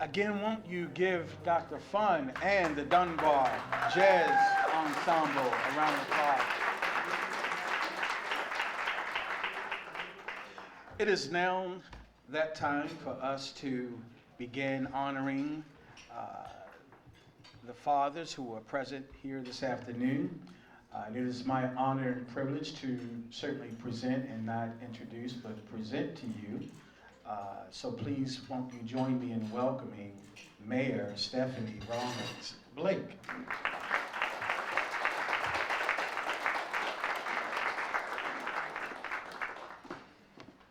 Again, won't you give Dr. Fun and the Dunbar Jazz Ensemble a round of applause? It is now that time for us to begin honoring the fathers who are present here this afternoon. It is my honor and privilege to certainly present and not introduce, but present to you. So please, won't you join me in welcoming Mayor Stephanie Rawlings-Blake.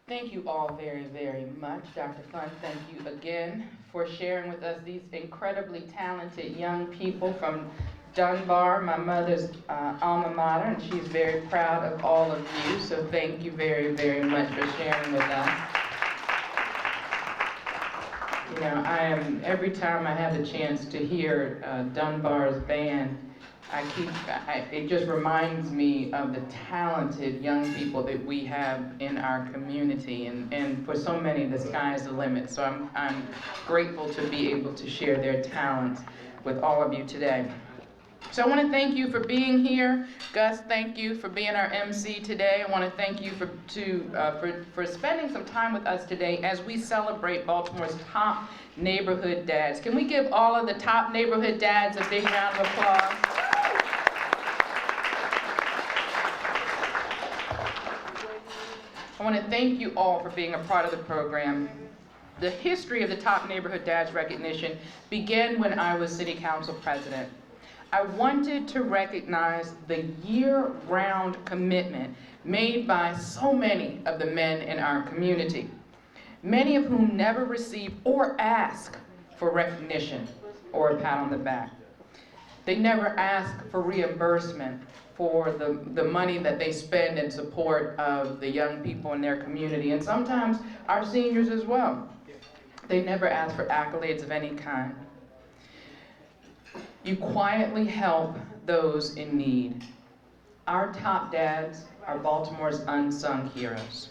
Thank you all very, very much. Dr. Fun, thank you again for sharing with us these incredibly talented young people from Dunbar, my mother's alma mater, and she's very proud of all of you. So thank you very, very much for sharing with us. You know, every time I have the chance to hear Dunbar's band, it just reminds me of the talented young people that we have in our community, and for so many, the sky is the limit. So I'm grateful to be able to share their talents with all of you today. So I want to thank you for being here. Gus, thank you for being our MC today. I want to thank you for spending some time with us today as we celebrate Baltimore's top neighborhood dads. Can we give all of the top neighborhood dads a big round of applause? I want to thank you all for being a part of the program. The history of the Top Neighborhood Dads recognition began when I was City Council President. I wanted to recognize the year-round commitment made by so many of the men in our community, many of whom never receive or ask for recognition or a pat on the back. They never ask for reimbursement for the money that they spend in support of the young people in their community, and sometimes our seniors as well. They never ask for accolades of any kind. You quietly help those in need. Our top dads are Baltimore's unsung heroes.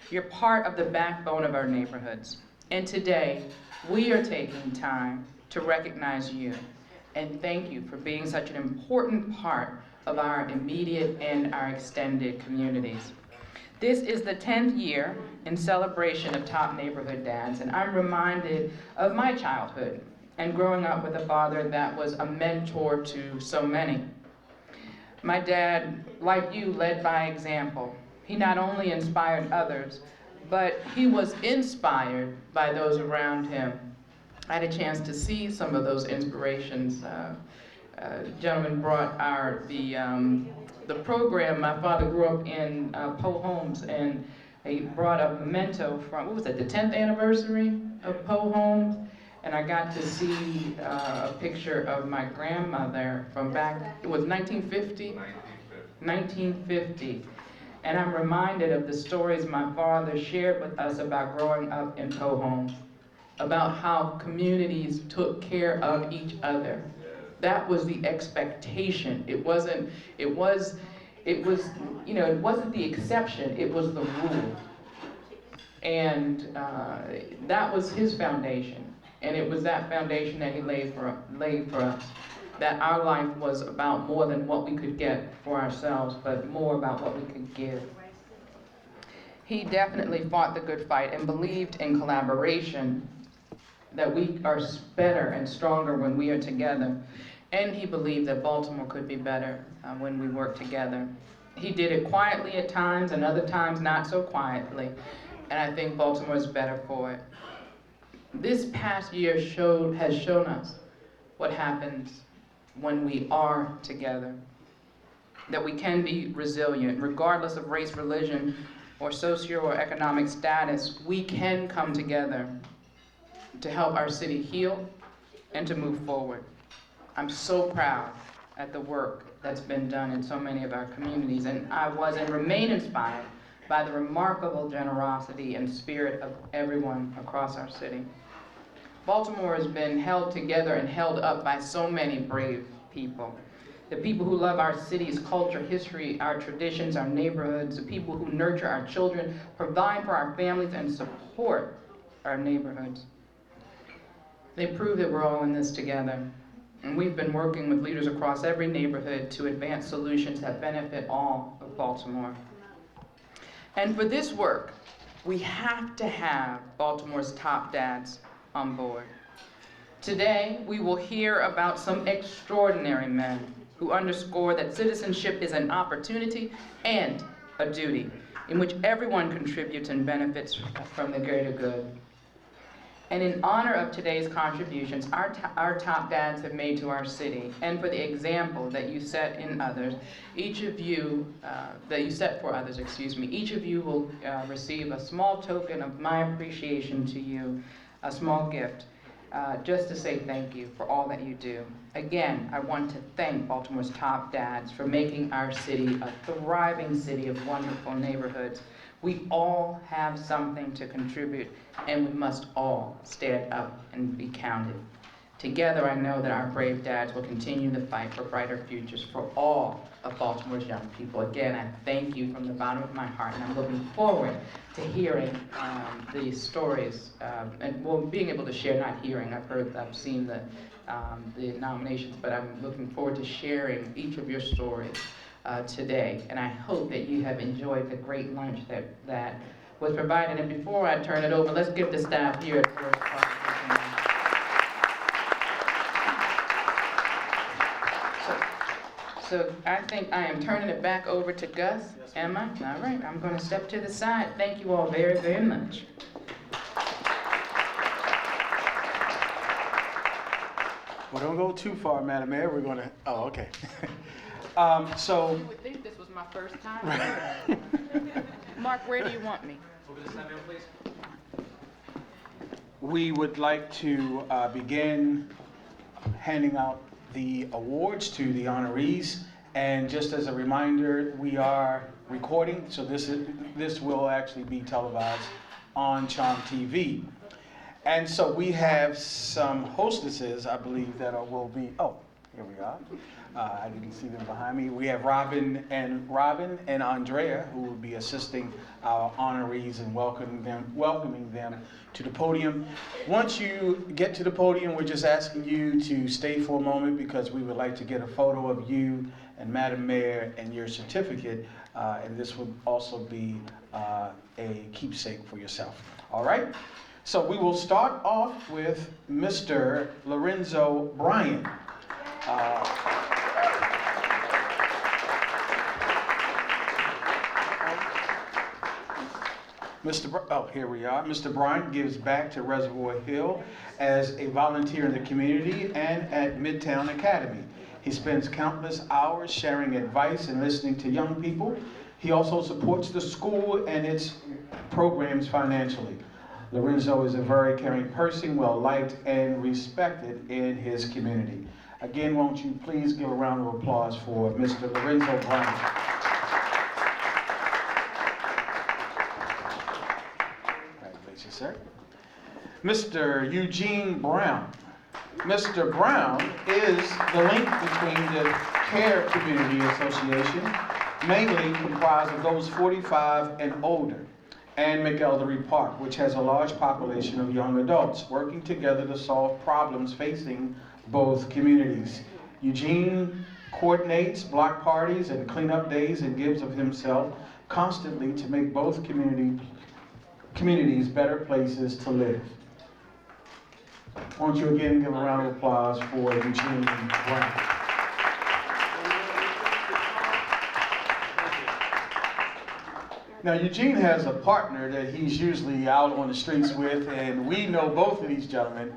You're part of the backbone of our neighborhoods. And today, we are taking time to recognize you and thank you for being such an important part of our immediate and our extended communities. This is the 10th year in celebration of Top Neighborhood Dads, and I'm reminded of my childhood and growing up with a father that was a mentor to so many. My dad, like you, led by example. He not only inspired others, but he was inspired by those around him. I had a chance to see some of those inspirations. A gentleman brought the program. My father grew up in Poe Homes, and he brought a memento from, what was it, the 10th anniversary of Poe Homes? And I got to see a picture of my grandmother from back, it was 1950? 1950. And I'm reminded of the stories my father shared with us about growing up in Poe Homes, about how communities took care of each other. That was the expectation. It was, you know, it wasn't the exception, it was the rule. And that was his foundation. And it was that foundation that he laid for us, that our life was about more than what we could get for ourselves, but more about what we could give. He definitely fought the good fight and believed in collaboration, that we are better and stronger when we are together. And he believed that Baltimore could be better when we work together. He did it quietly at times, and other times not so quietly. And I think Baltimore is better for it. This past year has shown us what happens when we are together, that we can be resilient, regardless of race, religion, or socio or economic status, we can come together to help our city heal and to move forward. I'm so proud at the work that's been done in so many of our communities, and I was and remain inspired by the remarkable generosity and spirit of everyone across our city. Baltimore has been held together and held up by so many brave people. The people who love our city's culture, history, our traditions, our neighborhoods, the people who nurture our children, provide for our families, and support our neighborhoods. They prove that we're all in this together. And we've been working with leaders across every neighborhood to advance solutions that benefit all of Baltimore. And for this work, we have to have Baltimore's top dads on board. Today, we will hear about some extraordinary men who underscore that citizenship is an opportunity and a duty in which everyone contributes and benefits from the greater good. And in honor of today's contributions our top dads have made to our city, and for the example that you set in others, each of you, that you set for others, each of you will receive a small token of my appreciation to you, a small gift, just to say thank you for all that you do. Again, I want to thank Baltimore's top dads for making our city a thriving city of wonderful neighborhoods. We all have something to contribute, and we must all stand up and be counted. Together, I know that our brave dads will continue the fight for brighter futures for all of Baltimore's young people. Again, I thank you from the bottom of my heart, and I'm looking forward to hearing the stories, and well, being able to share, not hearing. I've seen the nominations, but I'm looking forward to sharing each of your stories today. And I hope that you have enjoyed the great lunch that was provided. And before I turn it over, let's give the staff here at Forest Park. So I think I am turning it back over to Gus. Am I? All right, I'm going to step to the side. Thank you all very, very much. Well, don't go too far, Madam Mayor. We're going to, oh, okay. So. You would think this was my first time. Mark, where do you want me? Over this side, ma'am, please. We would like to begin handing out the awards to the honorees. And just as a reminder, we are recording, so this will actually be televised on Charm TV. And so we have some hostesses, I believe, that will be, oh, here we are. I didn't see them behind me. We have Robin and Andrea, who will be assisting our honorees and welcoming them to the podium. Once you get to the podium, we're just asking you to stay for a moment because we would like to get a photo of you and Madam Mayor and your certificate, and this will also be a keepsake for yourself. All right? So we will start off with Mr. Lorenzo Bryan. Here we are. Mr. Bryan gives back to Reservoir Hill as a volunteer in the community and at Midtown Academy. He spends countless hours sharing advice and listening to young people. He also supports the school and its programs financially. Lorenzo is a very caring person, well-liked and respected in his community. Again, won't you please give a round of applause for Mr. Lorenzo Bryan. Congratulations, sir. Mr. Eugene Brown. Mr. Brown is the link between the CARE Community Association, mainly comprised of those 45 and older, and McElderry Park, which has a large population of young adults working together to solve problems facing both communities. Eugene coordinates block parties and cleanup days and gives of himself constantly to make both communities better places to live. Won't you again give a round of applause for Eugene Brown. Now, Eugene has a partner that he's usually out on the streets with, and we know both of these gentlemen.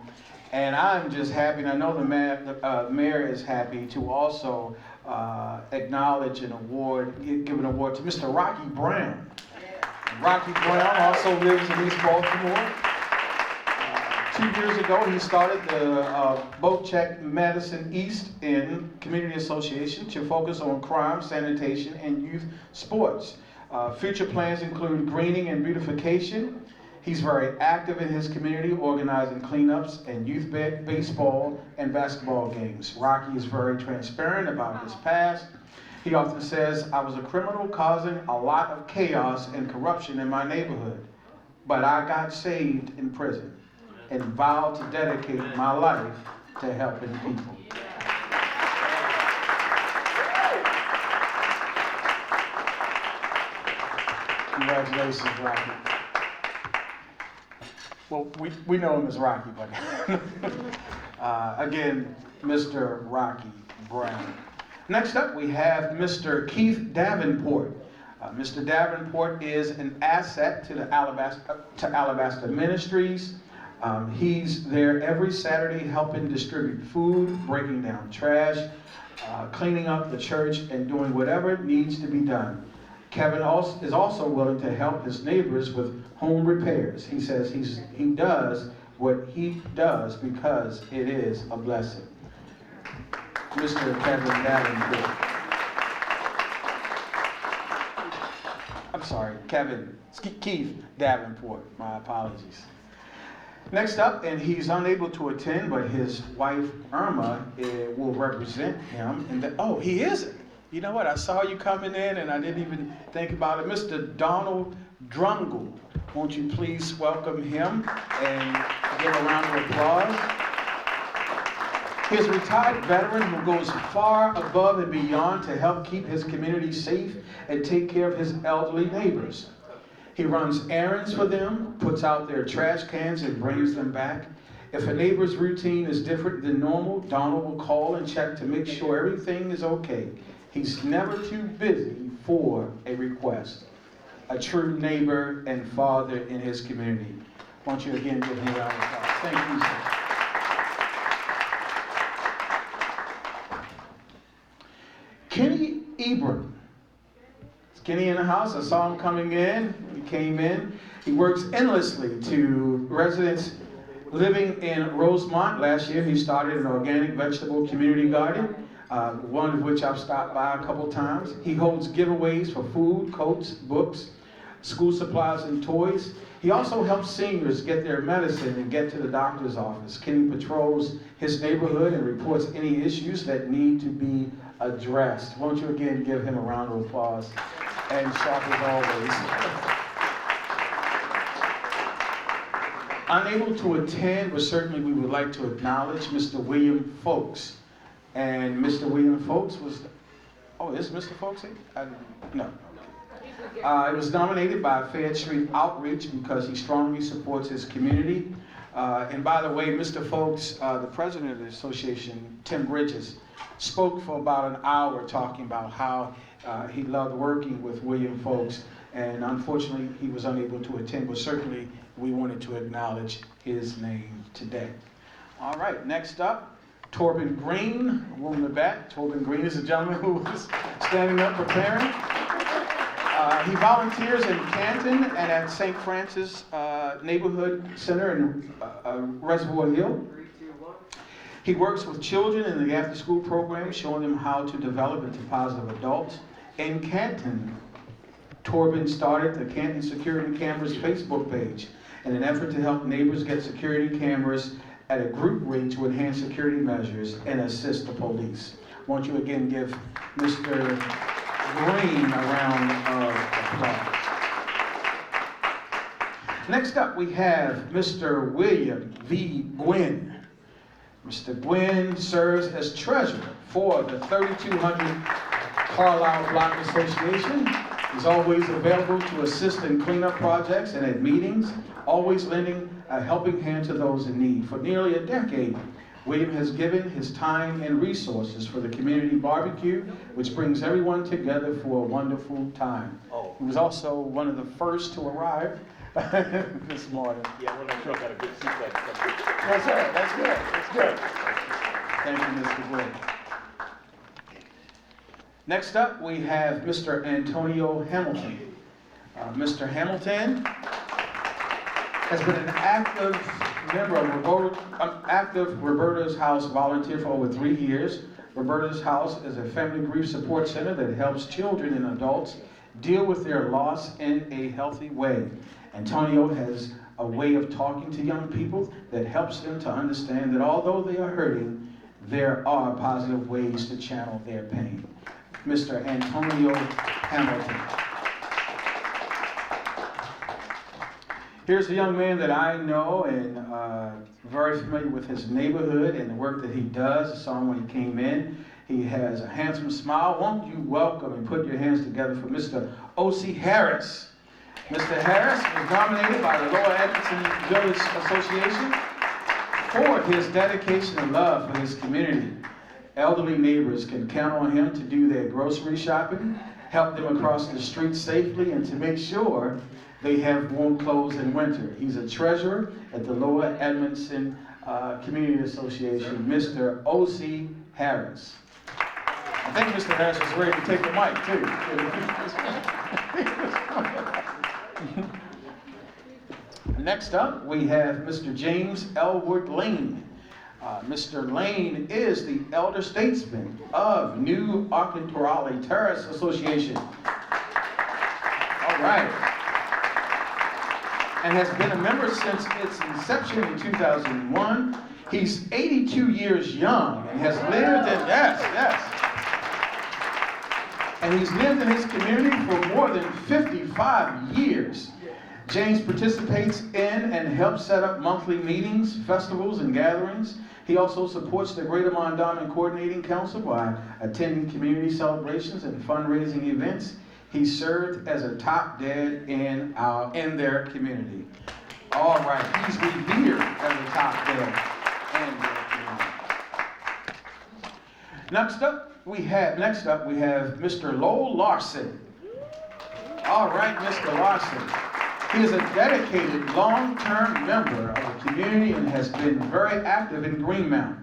And I'm just happy, and I know the mayor is happy to also acknowledge an award, give an award to Mr. Rocky Brown. Rocky Brown also lives in East Baltimore. 2 years ago, he started the Boat Check Madison East End Community Association to focus on crime, sanitation, and youth sports. Future plans include greening and beautification. He's very active in his community, organizing cleanups and youth baseball and basketball games. Rocky is very transparent about his past. He often says, "I was a criminal causing a lot of chaos and corruption in my neighborhood, but I got saved in prison and vowed to dedicate my life to helping people." Congratulations, Rocky. Well, we know him as Rocky, but again, Mr. Rocky Brown. Next up, we have Mr. Keith Davenport. Mr. Davenport is an asset to the Alabaster Ministries. He's there every Saturday helping distribute food, breaking down trash, cleaning up the church, and doing whatever needs to be done. Kevin is also willing to help his neighbors with home repairs. He says he does what he does because it is a blessing. Mr. Kevin Davenport. I'm sorry, Keith Davenport. My apologies. Next up, and he's unable to attend, but his wife Irma will represent him. Oh, he isn't. You know what? I saw you coming in, and I didn't even think about it. Mr. Donald Drungle, won't you please welcome him and give a round of applause? He's a retired veteran who goes far above and beyond to help keep his community safe and take care of his elderly neighbors. He runs errands for them, puts out their trash cans and brings them back. If a neighbor's routine is different than normal, Donald will call and check to make sure everything is okay. He's never too busy for a request. A true neighbor and father in his community. Won't you again give him a round of applause? Thank you, sir. Kenny Ebron. Is Kenny in the house? I saw him coming in. He came in. He works endlessly to residents living in Rosemont. Last year, he started an organic vegetable community garden, one of which I've stopped by a couple times. He holds giveaways for food, coats, books, school supplies, and toys. He also helps seniors get their medicine and get to the doctor's office. Kenny patrols his neighborhood and reports any issues that need to be addressed. Won't you again give him a round of applause? And sharp as always. Unable to attend, but certainly we would like to acknowledge Mr. William Folks. And Mr. William Folks was, is Mr. Folks here? No. It was nominated by Fayette Street Outreach because he strongly supports his community. And by the way, Mr. Folks, the president of the association, Tim Bridges, spoke for about an hour talking about how he loved working with William Folks. And unfortunately, he was unable to attend, but certainly we wanted to acknowledge his name today. All right, next up, Torben Green, a woman in the back. Torben Green is a gentleman who was standing up preparing. He volunteers in Canton and at St. Francis Neighborhood Center in Reservoir Hill. He works with children in the after-school program, showing them how to develop into positive adults. In Canton, Torben started the Canton Security Cameras Facebook page in an effort to help neighbors get security cameras at a group rate to enhance security measures and assist the police. Won't you again give Mr. Green a round of applause. Next up, we have Mr. William V. Gwynn. Mr. Gwynn serves as treasurer for the 3200 Carlisle Block Association. He's always available to assist in cleanup projects and at meetings, always lending a helping hand to those in need. For nearly a decade, William has given his time and resources for the community barbecue, which brings everyone together for a wonderful time. He was also one of the first to arrive this morning. Yeah, we're not sure got a good seat. That's right, that's good, that's good. Thank you, Mr. Gwynn. Next up, we have Mr. Antonio Hamilton. Mr. Hamilton has been an active member of Roberta's House volunteer for over 3 years. Roberta's House is a family grief support center that helps children and adults deal with their loss in a healthy way. Antonio has a way of talking to young people that helps them to understand that although they are hurting, there are positive ways to channel their pain. Mr. Antonio Hamilton. Here's a young man that I know and very familiar with his neighborhood and the work that he does. I saw him when he came in. He has a handsome smile. Won't you welcome and put your hands together for Mr. O.C. Harris. Mr. Harris was nominated by the Lower Edmonton Village Association for his dedication and love for his community. Elderly neighbors can count on him to do their grocery shopping, help them across the street safely, and to make sure they have warm clothes in winter. He's a treasurer at the Lower Edmonton Community Association, Mr. O.C. Harris. I think Mr. Harris was ready to take the mic, too. Next up, we have Mr. James Elwood Lane. Mr. Lane is the elder statesman of New Auckland Terrace Association. All right. And has been a member since its inception in 2001. He's 82 years young and has lived in, and he's lived in his community for more than 55 years. James participates in and helps set up monthly meetings, festivals, and gatherings. He also supports the Greater Mondawmin Coordinating Council by attending community celebrations and fundraising events. He served as a top dad in their community. All right, he's revered as a top dad in their community. Next up, we have Mr. Lowell Larson. All right, Mr. Larson. He is a dedicated, long-term member of the community and has been very active in Greenmount.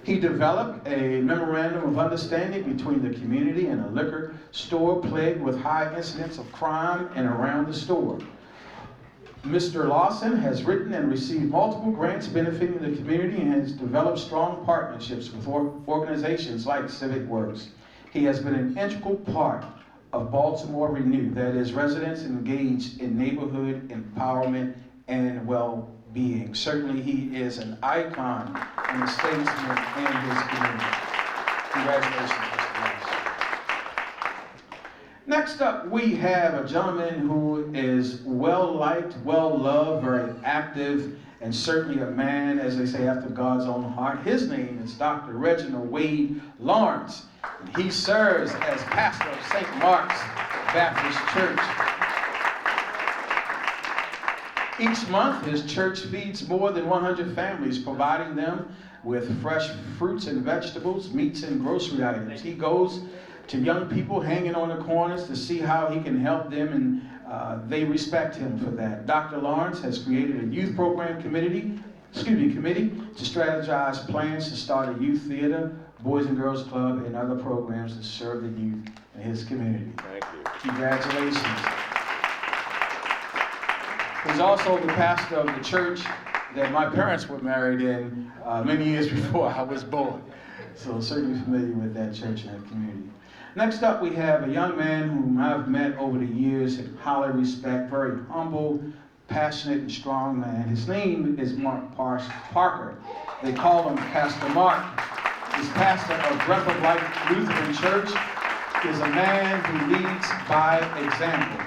He developed a memorandum of understanding between the community and a liquor store plagued with high incidents of crime and around the store. Mr. Lawson has written and received multiple grants benefiting the community and has developed strong partnerships with organizations like Civic Works. He has been an integral part of Baltimore Renew, that is, residents engaged in neighborhood empowerment and well-being. Certainly he is an icon and a statesman in his community. Congratulations, Mr. Lawson. Next up, we have a gentleman who is well-liked, well-loved, very active, and certainly a man, as they say, after God's own heart. His name is Dr. Reginald Wade Lawrence. He serves as pastor of St. Mark's Baptist Church. Each month, his church feeds more than 100 families, providing them with fresh fruits and vegetables, meats and grocery items. He goes to young people hanging on the corners to see how he can help them, and they respect him for that. Dr. Lawrence has created a youth program committee to strategize plans to start a youth theater, Boys and Girls Club, and other programs to serve the youth in his community. Thank you. Congratulations. He's also the pastor of the church that my parents were married in many years before I was born. So certainly familiar with that church and that community. Next up, we have a young man whom I've met over the years and highly respect, very humble, passionate, and strong man. His name is Mark Parker. They call him Pastor Mark. He's pastor of Breath of Life Lutheran Church. Is a man who leads by example.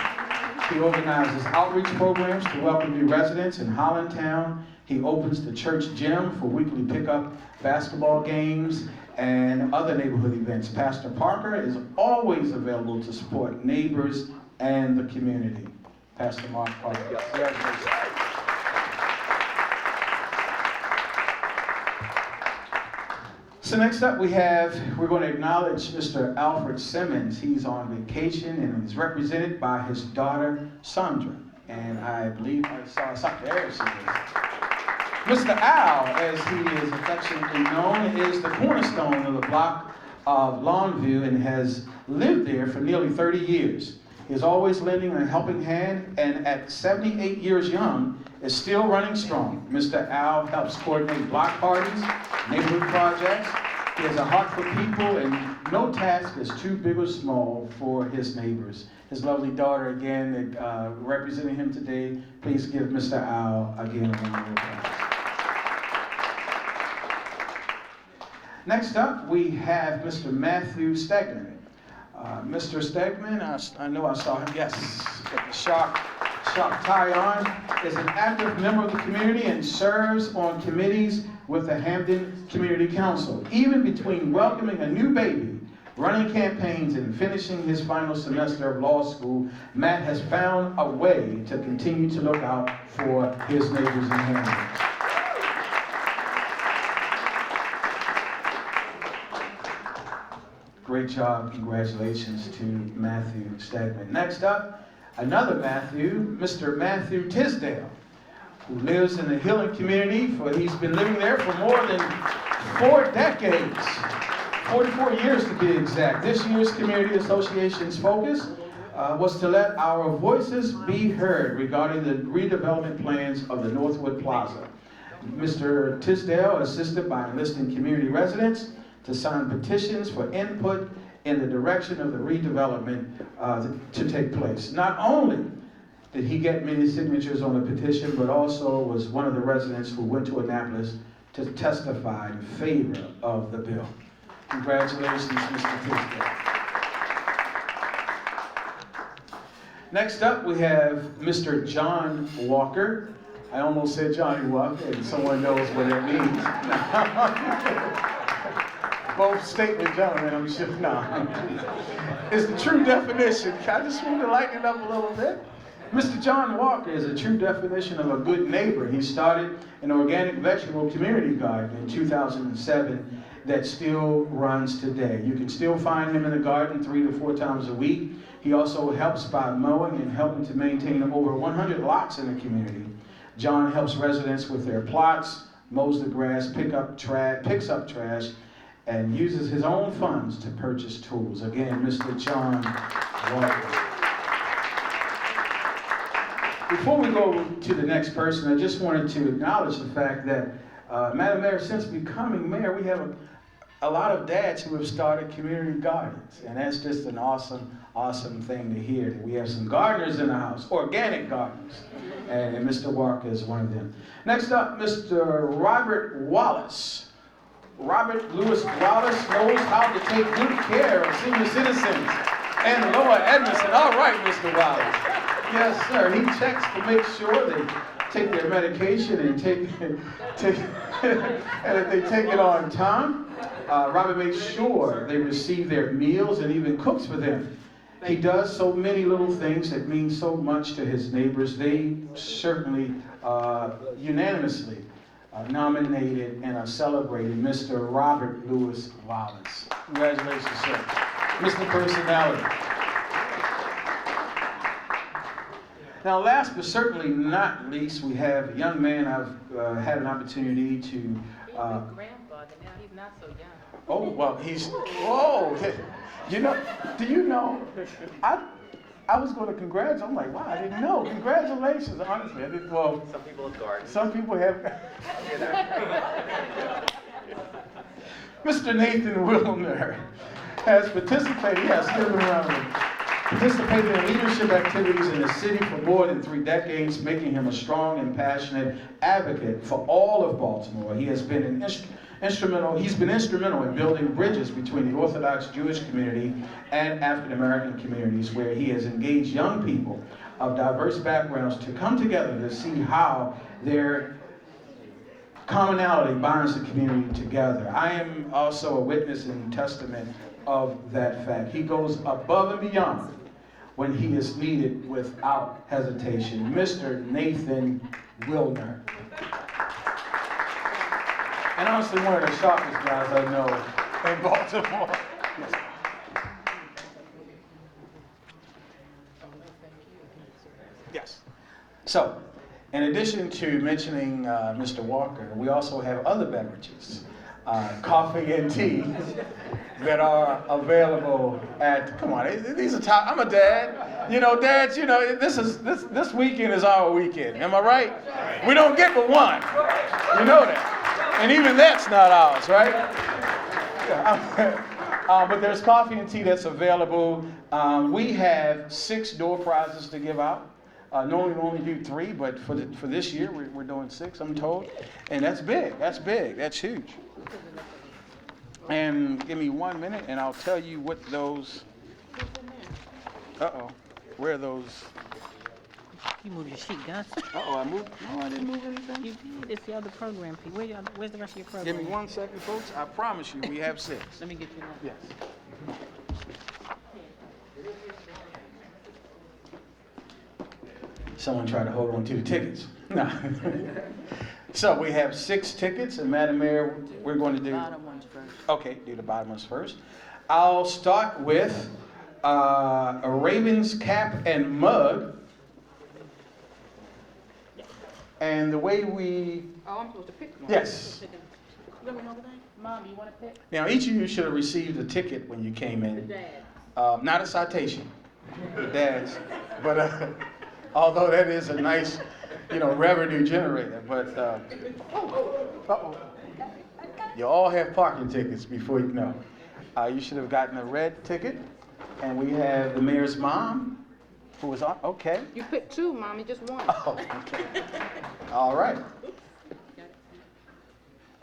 He organizes outreach programs to welcome new residents in Hollandtown. He opens the church gym for weekly pickup basketball games and other neighborhood events. Pastor Parker is always available to support neighbors and the community. Pastor Mark Parker. Congratulations. So next up we're going to acknowledge Mr. Alfred Simmons. He's on vacation and is represented by his daughter, Sandra. And I believe I saw something there. She is. Mr. Al, as he is affectionately known, is the cornerstone of the block of Longview and has lived there for nearly 30 years. He's always lending a helping hand, and at 78 years young, is still running strong. Mr. Al helps coordinate block parties, neighborhood projects. He has a heart for people, and no task is too big or small for his neighbors. His lovely daughter, again, representing him today. Please give Mr. Al again a round of applause. Next up, we have Mr. Matthew Stegman. Mr. Stegman, I know I saw him, yes, with the sharp tie on, is an active member of the community and serves on committees with the Hampden Community Council. Even between welcoming a new baby, running campaigns, and finishing his final semester of law school, Matt has found a way to continue to look out for his neighbors in Hampden. Great job. Congratulations to Matthew Stegman. Next up, another Matthew, Mr. Matthew Tisdale, who lives in the Healing community. He's been living there for more than 4 decades, 44 years to be exact. This year's Community Association's focus was to let our voices be heard regarding the redevelopment plans of the Northwood Plaza. Mr. Tisdale assisted by enlisting community residents to sign petitions for input in the direction of the redevelopment to take place. Not only did he get many signatures on the petition, but also was one of the residents who went to Annapolis to testify in favor of the bill. Congratulations, Mr. Tisdale. Next up, we have Mr. John Walker. I almost said Johnny Walker, and someone knows what it means. Both stately gentlemen, I'm sure. No. It's the true definition. I just want to lighten it up a little bit. Mr. John Walker is a true definition of a good neighbor. He started an organic vegetable community garden in 2007 that still runs today. You can still find him in the garden 3 to 4 times a week. He also helps by mowing and helping to maintain over 100 lots in the community. John helps residents with their plots, mows the grass, picks up trash, and uses his own funds to purchase tools. Again, Mr. John Walker. Before we go to the next person, I just wanted to acknowledge the fact that, Madam Mayor, since becoming mayor, we have a lot of dads who have started community gardens. And that's just an awesome thing to hear. That we have some gardeners in the house, organic gardeners. And Mr. Walker is one of them. Next up, Mr. Robert Wallace. Robert Lewis Wallace knows how to take good care of senior citizens and Lower Edmondson. All right, Mr. Wallace. Yes, sir. He checks to make sure they take their medication and and that they take it on time. Robert makes sure they receive their meals and even cooks for them. He does so many little things that mean so much to his neighbors. They certainly unanimously nominated and are celebrating Mr. Robert Lewis Wallace. Congratulations, sir. Mr. Personality. Now, last but certainly not least, we have a young man I've had an opportunity to... He's a grandfather now, he's not so young. Oh, well, he's... Whoa! Do you know, I was going to congratulate. I'm like, wow, I didn't know. Congratulations, honestly. I didn't, well, some people have gardens. Some people have. Mr. Nathan Wilner has participated. Yes, give him around. Participated in leadership activities in the city for more than 3 decades, making him a strong and passionate advocate for all of Baltimore. He has been instrumental in building bridges between the Orthodox Jewish community and African American communities, where he has engaged young people of diverse backgrounds to come together to see how their commonality binds the community together. I am also a witness and testament of that fact. He goes above and beyond when he is needed without hesitation. Mr. Nathan Wilner. And honestly, one of the sharpest guys I know in Baltimore. Yes. So, in addition to mentioning Mr. Walker, we also have other beverages, coffee and tea, that are available at, come on, these are top, I'm a dad. You know, dads, you know, this weekend is our weekend. Am I right? We don't get but one. You know that. And even that's not ours, right? But there's coffee and tea that's available. We have 6 door prizes to give out. Normally we only do 3, but for this year we're doing 6, I'm told. And that's big. That's big. That's huge. And give me 1 minute, and I'll tell you what those. Where those? You moved your sheet, Gus. I moved. No, I didn't move anything. You did. It's the other program. Where's the rest of your program? Give me 1 second, folks. I promise you, we have 6. Let me get you one. Yes. Someone tried to hold on to the tickets. No. So we have 6 tickets, and Madam Mayor, we're going to do. Bottom ones first. Okay, do the bottom ones first. I'll start with a Ravens cap and mug. And the way we. Oh, I'm supposed to pick one. Yes. You want me to know that? Mom, you want to pick? Now, each of you should have received a ticket when you came in. Dad. Not a citation, the dads, but although that is a nice, revenue generator. But you all have parking tickets before you know. You should have gotten a red ticket, and we have the mayor's mom, who was on. Okay. You picked 2, Mommy, just one. Oh, okay. All right.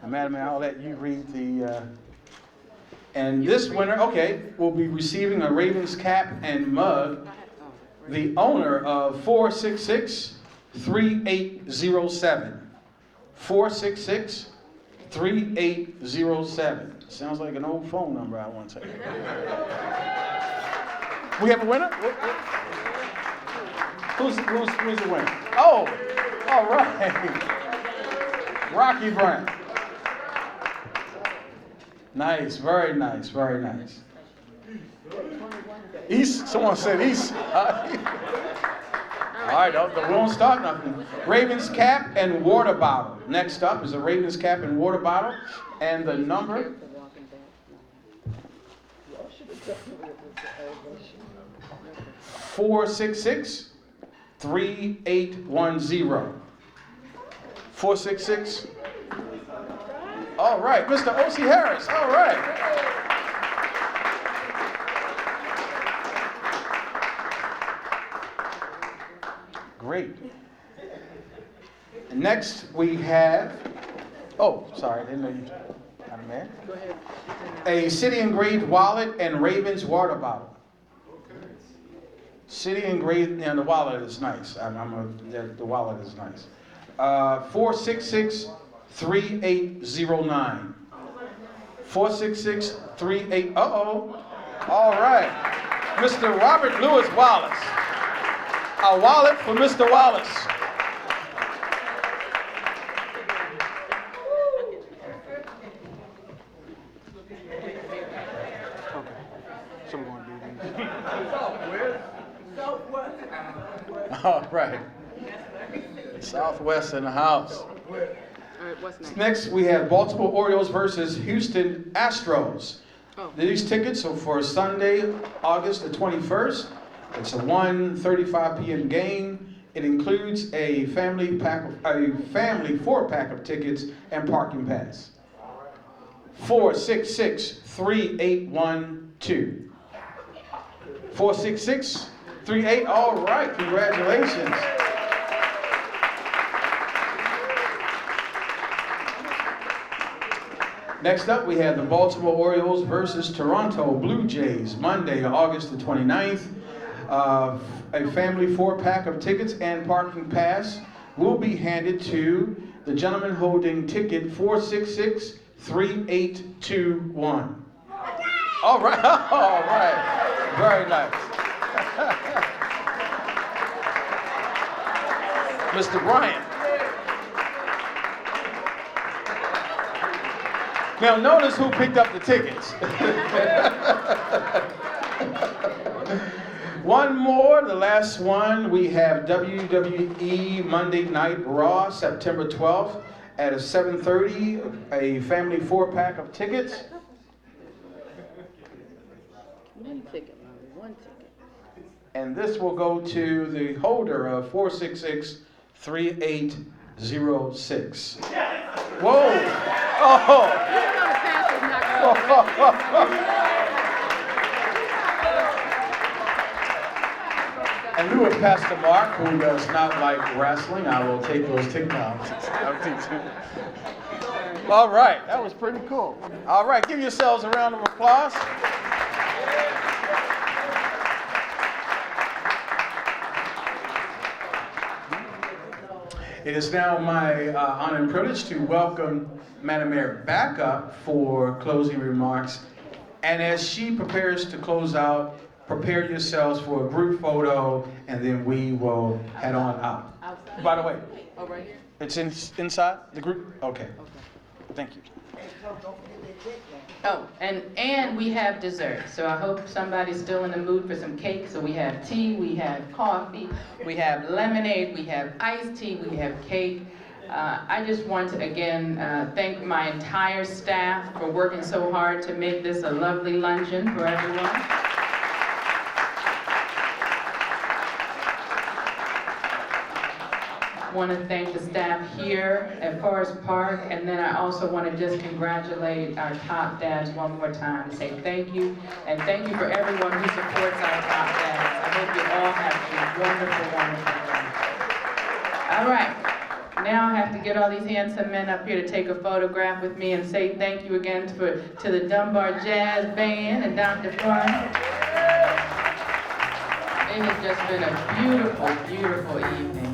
Madam Mayor, I'll let you read the. And this winner, will be receiving a Ravens cap and mug. The owner of 466-3807. 466-3807. Sounds like an old phone number I once had. We have a winner? Who's the winner? Oh, all right. Rocky Brown. Nice, very nice, very nice. East, someone said East. All right, we won't start nothing. Ravens cap and water bottle. Next up is a Ravens cap and water bottle. And the number. 466-3810. 466. All right, Mr. O.C. Harris. All right. Great. Next we have, sorry, I didn't know you. Not a man. Go ahead. A city engraved wallet and Ravens water bottle. City engraved, the wallet is nice. The wallet is nice. 466-3809. 466-38. All right. Mr. Robert Lewis Wallace. A wallet for Mr. Wallace. All right. Southwest in the house. All right, what's next? Next, we have Baltimore Orioles versus Houston Astros. These tickets are for Sunday, August the 21st. It's a 1:35 p.m. game. It includes a family 4-pack of tickets and parking pass. 466-3812. 466-38. All right, congratulations. Next up, we have the Baltimore Orioles versus Toronto Blue Jays, Monday, August the 29th. A family 4-pack of tickets and parking pass will be handed to the gentleman holding ticket 466-3821. All right, all right, very nice. Mr. Bryant. Now notice who picked up the tickets. One more, the last one, we have WWE Monday Night Raw, September 12th at 7:30, a family 4-pack of tickets. One ticket, Mommy, one ticket. And this will go to the holder of 466-3806. Whoa! Oh! In lieu of Pastor Mark, who does not like wrestling, I will take those technologies. All right, that was pretty cool. All right, give yourselves a round of applause. It is now my honor and privilege to welcome Madam Mayor back up for closing remarks. And as she prepares to close out, prepare yourselves for a group photo, and then we will head on out. Outside? By the way, Oh, right here? it's inside the group? Okay. Thank you. Oh, and we have dessert. So I hope somebody's still in the mood for some cake. So we have tea, we have coffee, we have lemonade, we have iced tea, we have cake. I just want to again thank my entire staff for working so hard to make this a lovely luncheon for everyone. I want to thank the staff here at Forest Park, and then I also want to just congratulate our top dads one more time and say thank you, and thank you for everyone who supports our top dads. I hope you all have a wonderful, wonderful day. All right, now I have to get all these handsome men up here to take a photograph with me and say thank you again to the Dunbar Jazz Band and Dr. Fun. It has just been a beautiful, beautiful evening.